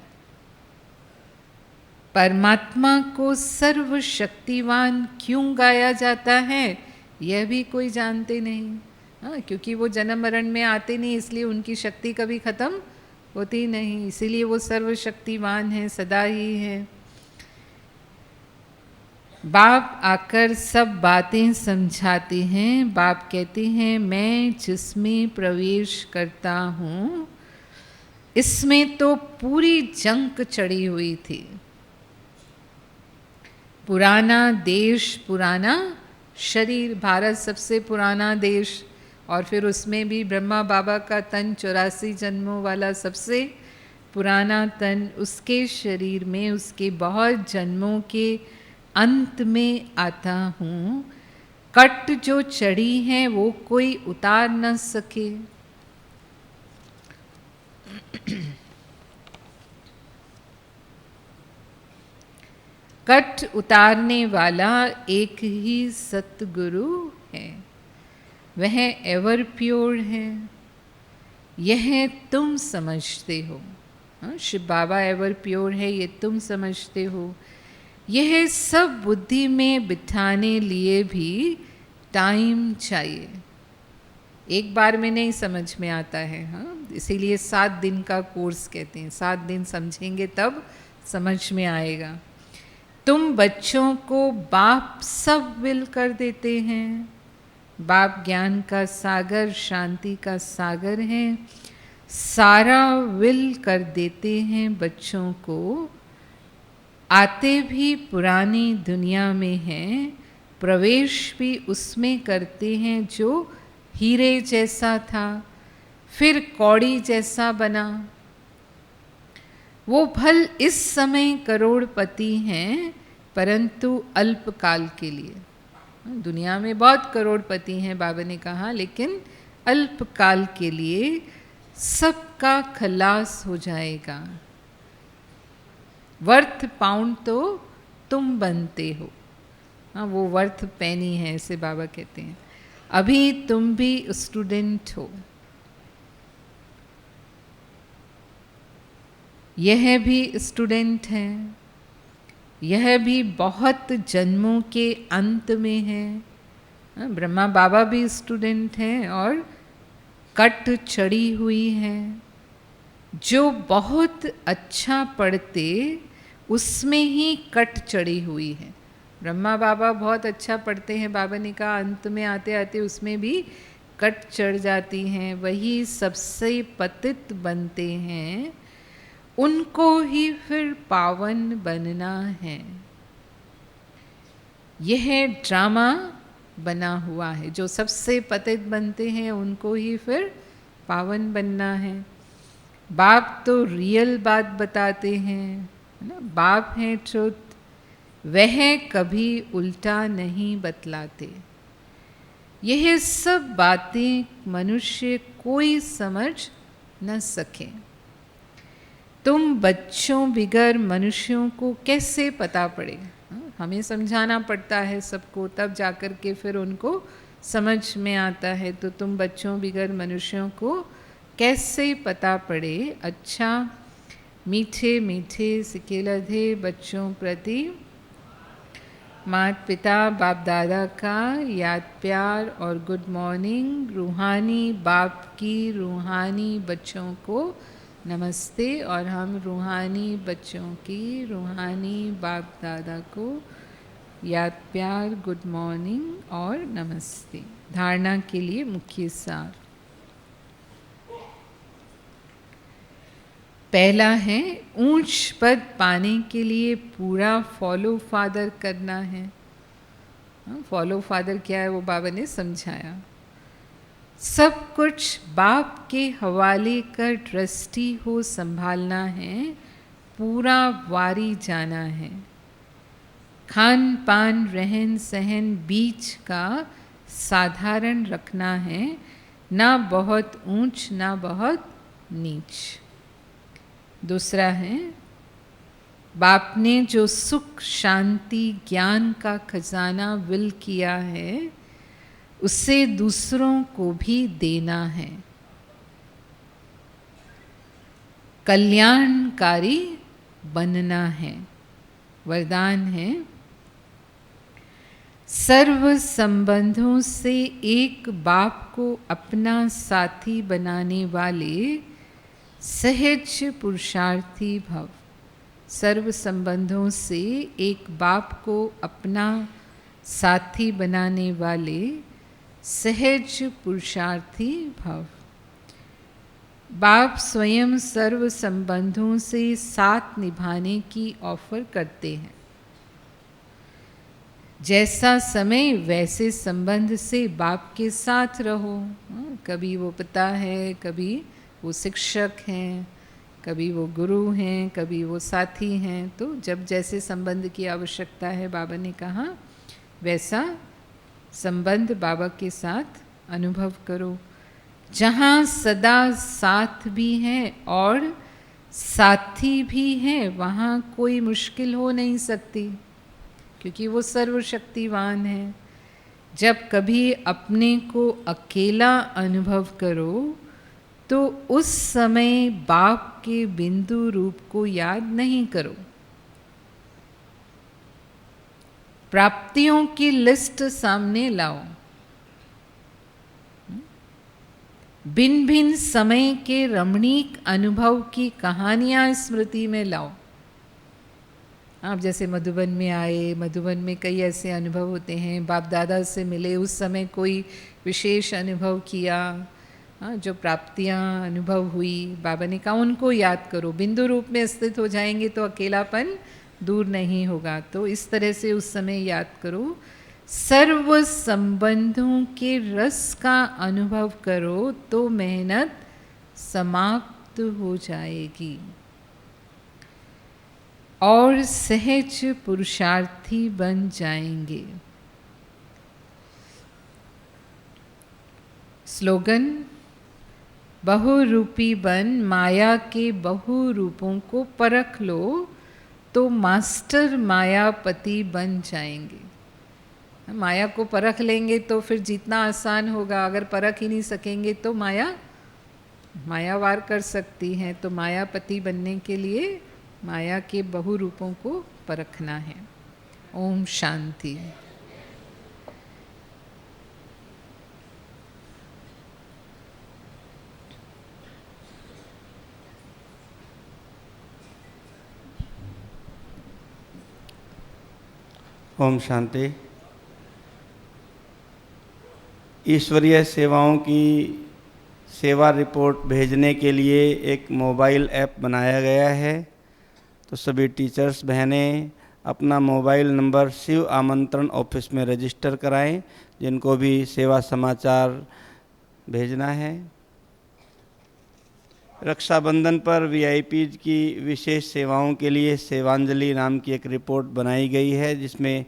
[SPEAKER 2] परमात्मा को सर्वशक्तिवान क्यों गाया जाता है यह भी कोई जानते नहीं। हाँ, क्योंकि वो जन्म मरण में आते नहीं, इसलिए उनकी शक्ति कभी खत्म होती नहीं, इसीलिए वो सर्वशक्तिवान है, सदा ही है। बाप आकर सब बातें समझाते हैं। बाप कहते हैं मैं जिसमें प्रवेश करता हूँ इसमें तो पूरी जंग चढ़ी हुई थी। पुराना देश, पुराना शरीर, भारत सबसे पुराना देश, और फिर उसमें भी ब्रह्मा बाबा का तन 84 जन्मों वाला सबसे पुराना तन, उसके शरीर में उसके बहुत जन्मों के अंत में आता हूँ। कट जो चढ़ी है वो कोई उतार न सके। कट उतारने वाला एक ही सतगुरु है, वह एवर प्योर है, यह तुम समझते हो। शिव बाबा एवर प्योर है, ये तुम समझते हो। यह सब बुद्धि में बिठाने लिए भी टाइम चाहिए, एक बार में नहीं समझ में आता है। हाँ, इसीलिए 7 दिन का कोर्स कहते हैं, 7 दिन समझेंगे तब समझ में आएगा। तुम बच्चों को बाप सब विल कर देते हैं। बाप ज्ञान का सागर, शांति का सागर है, सारा विल कर देते हैं बच्चों को। आते भी पुरानी दुनिया में हैं, प्रवेश भी उसमें करते हैं जो हीरे जैसा था, फिर कौड़ी जैसा बना। वो भल इस समय करोड़पति हैं, परंतु अल्पकाल के लिए। दुनिया में बहुत करोड़पति हैं बाबा ने कहा, लेकिन अल्पकाल के लिए सबका खलास हो जाएगा। वर्थ पाउंड तो तुम बनते हो। हाँ, वो वर्थ पैनी है, ऐसे बाबा कहते हैं। अभी तुम भी स्टूडेंट हो। यह भी स्टूडेंट है, यह भी बहुत जन्मों के अंत में है। ब्रह्मा बाबा भी स्टूडेंट हैं और कट चढ़ी हुई है। जो बहुत अच्छा पढ़ते उसमें ही कट चढ़ी हुई है। ब्रह्मा बाबा बहुत अच्छा पढ़ते हैं, बाबा ने कहा अंत में आते आते उसमें भी कट चढ़ जाती हैं। वही सबसे पतित बनते हैं, उनको ही फिर पावन बनना है। यह ड्रामा बना हुआ है। जो सबसे पतित बनते हैं उनको ही फिर पावन बनना है। बाप तो रियल बात बताते हैं, है ना। बाप हैं ट्रुथ, वह कभी उल्टा नहीं बतलाते। यह सब बातें मनुष्य कोई समझ न सके। तुम बच्चों बिगर मनुष्यों को कैसे पता पड़े? हमें समझाना पड़ता है सबको, तब जाकर के फिर उनको समझ में आता है। तो तुम बच्चों बिगर मनुष्यों को कैसे पता पड़े? अच्छा मीठे मीठे सिकेलधे बच्चों प्रति माता पिता बाप दादा का याद प्यार और गुड मॉर्निंग। रूहानी बाप की रूहानी बच्चों को नमस्ते, और हम रूहानी बच्चों की रूहानी बाप दादा को याद प्यार, गुड मॉर्निंग और नमस्ते। धारणा के लिए मुख्य सार। पहला है, ऊंच पद पाने के लिए पूरा फॉलो फादर करना है। फॉलो फादर क्या है वो बाबा ने समझाया। सब कुछ बाप के हवाले कर ट्रस्टी हो संभालना है, पूरा वारी जाना है। खान पान रहन सहन बीच का साधारण रखना है, ना बहुत ऊंच ना बहुत नीच। दूसरा है, बाप ने जो सुख शांति ज्ञान का खजाना विल किया है उसे दूसरों को भी देना है। कल्याणकारी बनना है। वरदान है, सर्व संबंधों से एक बाप को अपना साथी बनाने वाले सहज पुरुषार्थी भव। सर्व संबंधों से एक बाप को अपना साथी बनाने वाले सहज पुरुषार्थी भव। बाप स्वयं सर्व संबंधों से साथ निभाने की ऑफर करते हैं। जैसा समय वैसे संबंध से बाप के साथ रहो। कभी वो पिता है, कभी वो शिक्षक हैं, कभी वो गुरु हैं, कभी वो साथी हैं। तो जब जैसे संबंध की आवश्यकता है, बाबा ने कहा वैसा संबंध बाबा के साथ अनुभव करो। जहाँ सदा साथ भी है और साथी भी है, वहाँ कोई मुश्किल हो नहीं सकती, क्योंकि वो सर्वशक्तिवान है। जब कभी अपने को अकेला अनुभव करो तो उस समय बाप के बिंदु रूप को याद नहीं करो। प्राप्तियों की लिस्ट सामने लाओ। भिन्न भिन्न समय के रमणीक अनुभव की कहानियां स्मृति में लाओ। आप जैसे मधुबन में आए, मधुबन में कई ऐसे अनुभव होते हैं, बाप दादा से मिले, उस समय कोई विशेष अनुभव किया, हाँ, जो प्राप्तियाँ अनुभव हुई, बाबा ने कहा उनको याद करो। बिंदु रूप में स्थित हो जाएंगे तो अकेलापन दूर नहीं होगा। तो इस तरह से उस समय याद करो। सर्व संबंधों के रस का अनुभव करो तो मेहनत समाप्त हो जाएगी और सहज पुरुषार्थी बन जाएंगे। स्लोगन, बहुरूपी बन माया के बहुरूपों को परख लो तो मास्टर मायापति बन जाएंगे। माया को परख लेंगे तो फिर जीतना आसान होगा। अगर परख ही नहीं सकेंगे तो माया वार कर सकती है। तो मायापति बनने के लिए माया के बहुरूपों को परखना है। ओम शांति।
[SPEAKER 5] ओम शांति। ईश्वरीय सेवाओं की सेवा रिपोर्ट भेजने के लिए एक मोबाइल ऐप बनाया गया है। तो सभी टीचर्स बहनें अपना मोबाइल नंबर शिव आमंत्रण ऑफिस में रजिस्टर कराएं, जिनको भी सेवा समाचार भेजना है। रक्षाबंधन पर वीआईपीज की विशेष सेवाओं के लिए सेवांजलि नाम की एक रिपोर्ट बनाई गई है, जिसमें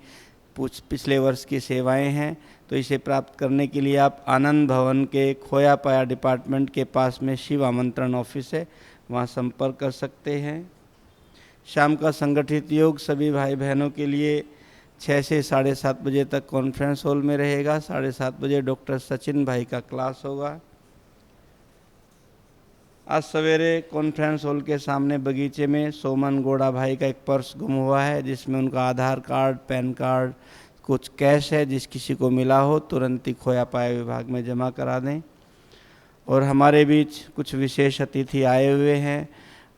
[SPEAKER 5] पिछले वर्ष की सेवाएं हैं। तो इसे प्राप्त करने के लिए आप आनंद भवन के खोया पाया डिपार्टमेंट के पास में शिव आमंत्रण ऑफिस है, वहाँ संपर्क कर सकते हैं। शाम का संगठित योग सभी भाई बहनों के लिए 6 से 7:30 बजे तक कॉन्फ्रेंस हॉल में रहेगा। 7:30 बजे डॉक्टर सचिन भाई का क्लास होगा। आज सवेरे कॉन्फ्रेंस हॉल के सामने बगीचे में सोमन गोड़ा भाई का एक पर्स गुम हुआ है, जिसमें उनका आधार कार्ड, पैन कार्ड, कुछ कैश है। जिस किसी को मिला हो तुरंत ही खोया पाया विभाग में जमा करा दें। और हमारे बीच कुछ विशेष अतिथि आए हुए हैं।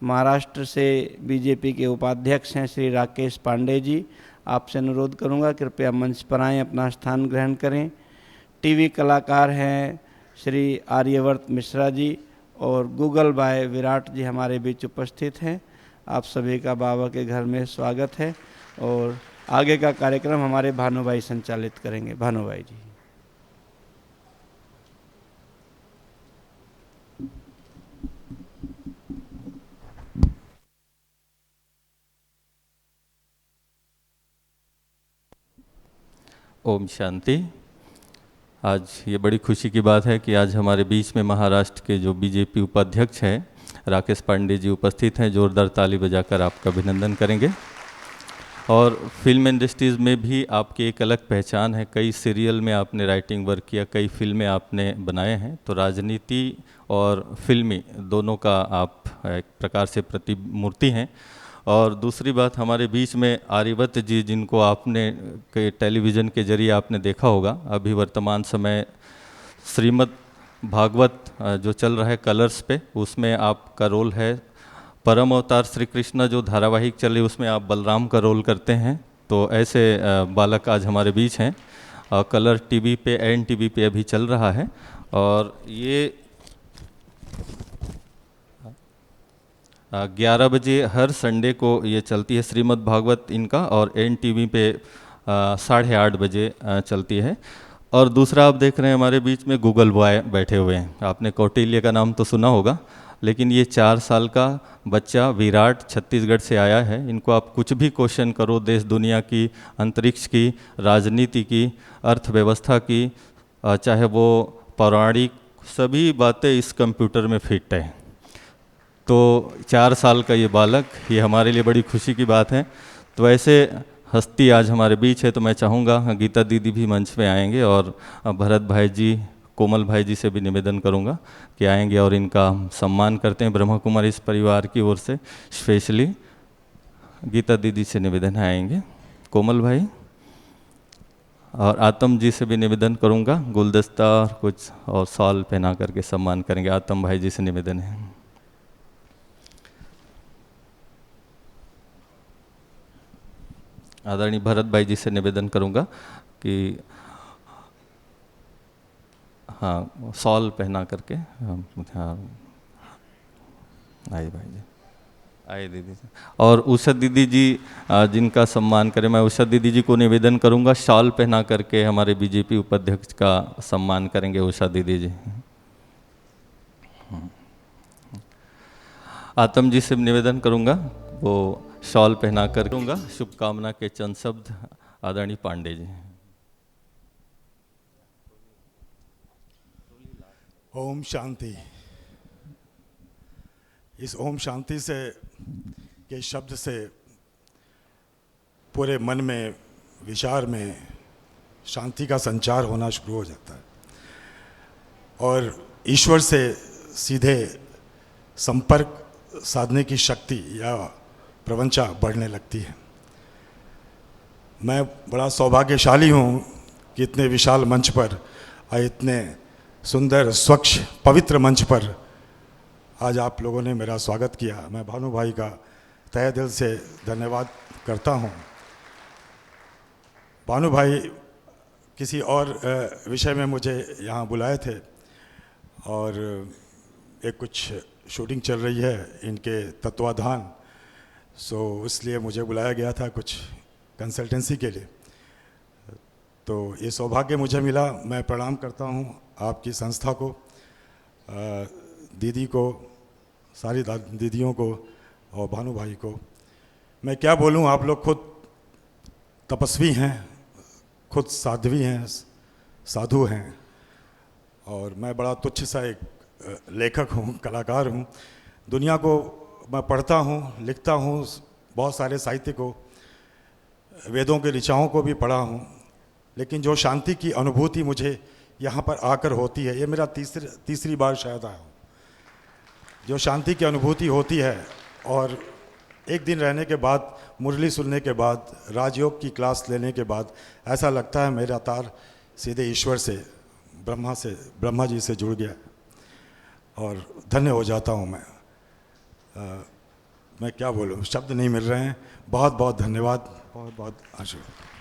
[SPEAKER 5] महाराष्ट्र से बीजेपी के उपाध्यक्ष हैं श्री राकेश पांडे जी। आपसे अनुरोध करूंगा कृपया मंच पर आएँ, अपना स्थान ग्रहण करें। टीवी कलाकार हैं श्री आर्यवर्त मिश्रा जी और गूगल बाय विराट जी हमारे बीच उपस्थित हैं। आप सभी का बाबा के घर में स्वागत है। और आगे का कार्यक्रम हमारे भानु भाई संचालित करेंगे। भानु भाई जी।
[SPEAKER 6] ओम शांति। आज ये बड़ी खुशी की बात है कि आज हमारे बीच में महाराष्ट्र के जो बीजेपी उपाध्यक्ष हैं राकेश पांडे जी उपस्थित हैं। जोरदार ताली बजाकर आपका अभिनंदन करेंगे। और फिल्म इंडस्ट्रीज़ में भी आपकी एक अलग पहचान है। कई सीरियल में आपने राइटिंग वर्क किया, कई फिल्में आपने बनाए हैं। तो राजनीति और फिल्मी दोनों का आप एक प्रकार से प्रतिमूर्ति हैं। और दूसरी बात, हमारे बीच में आर्यवत जी, जिनको आपने टेलीविज़न के जरिए आपने देखा होगा। अभी वर्तमान समय श्रीमद् भागवत जो चल रहा है कलर्स पे, उसमें आपका रोल है। परम अवतार श्री कृष्ण जो धारावाहिक चले उसमें आप बलराम का रोल करते हैं। तो ऐसे बालक आज हमारे बीच हैं। कलर टीवी पे, NTV पे अभी चल रहा है। और ये 11 बजे हर संडे को ये चलती है श्रीमद् भागवत इनका, और NTV पे 8:30 बजे चलती है। और दूसरा आप देख रहे हैं हमारे बीच में गूगल बॉय बैठे हुए हैं। आपने कौटिल्य का नाम तो सुना होगा, लेकिन ये 4 साल का बच्चा विराट छत्तीसगढ़ से आया है। इनको आप कुछ भी क्वेश्चन करो, देश दुनिया की, अंतरिक्ष की, राजनीति की, अर्थव्यवस्था की, चाहे वो पौराणिक, सभी बातें इस कंप्यूटर में फिट है। तो 4 साल का ये बालक, ये हमारे लिए बड़ी खुशी की बात है। तो ऐसे हस्ती आज हमारे बीच है। तो मैं चाहूँगा गीता दीदी भी मंच पे आएंगे, और भरत भाई जी, कोमल भाई जी से भी निवेदन करूंगा कि आएंगे और इनका सम्मान करते हैं। ब्रह्मा कुमारी इस परिवार की ओर से स्पेशली गीता दीदी से निवेदन आएंगे, कोमल भाई। और आतम जी से भी निवेदन करूंगा, गुलदस्ता कुछ और शॉल पहना करके सम्मान करेंगे। आतम भाई जी से निवेदन है। आदरणीय भरत भाई जी से निवेदन करूंगा कि हाँ शॉल पहना करके हाँ आइए भाई जी, आइए दीदी जी। और उषा दीदी जी जिनका सम्मान करें, मैं उषा दीदी जी को निवेदन करूंगा शॉल पहना करके हमारे बीजेपी उपाध्यक्ष का सम्मान करेंगे उषा दीदी जी। आत्म जी से निवेदन करूंगा वो शॉल पहना कर दूंगा। शुभकामना के चंद शब्द आदरणीय पांडे जी।
[SPEAKER 7] ओम शांति। इस ओम शांति से के शब्द से पूरे मन में, विचार में शांति का संचार होना शुरू हो जाता है और ईश्वर से सीधे संपर्क साधने की शक्ति या प्रवंचा बढ़ने लगती है। मैं बड़ा सौभाग्यशाली हूँ कि इतने विशाल मंच पर और इतने सुंदर, स्वच्छ, पवित्र मंच पर आज आप लोगों ने मेरा स्वागत किया। मैं भानु भाई का तहे दिल से धन्यवाद करता हूँ। भानु भाई किसी और विषय में मुझे यहाँ बुलाए थे और एक कुछ शूटिंग चल रही है इनके तत्वाधान, सो इसलिए मुझे बुलाया गया था कुछ कंसल्टेंसी के लिए। तो ये सौभाग्य मुझे मिला। मैं प्रणाम करता हूँ आपकी संस्था को, दीदी को, सारी दीदियों को और भानु भाई को। मैं क्या बोलूँ, आप लोग खुद तपस्वी हैं, खुद साध्वी हैं, साधु हैं और मैं बड़ा तुच्छ सा एक लेखक हूँ, कलाकार हूँ। दुनिया को मैं पढ़ता हूँ, लिखता हूँ, बहुत सारे साहित्य को, वेदों के ऋचाओं को भी पढ़ा हूँ, लेकिन जो शांति की अनुभूति मुझे यहाँ पर आकर होती है, ये मेरा तीसरी बार शायद आया हूँ। जो शांति की अनुभूति होती है और एक दिन रहने के बाद, मुरली सुनने के बाद, राजयोग की क्लास लेने के बाद ऐसा लगता है मेरा तार सीधे ईश्वर से, ब्रह्मा जी से जुड़ गया और धन्य हो जाता हूँ मैं क्या बोलूँ, शब्द नहीं मिल रहे हैं। बहुत बहुत धन्यवाद, बहुत बहुत आशीर्वाद।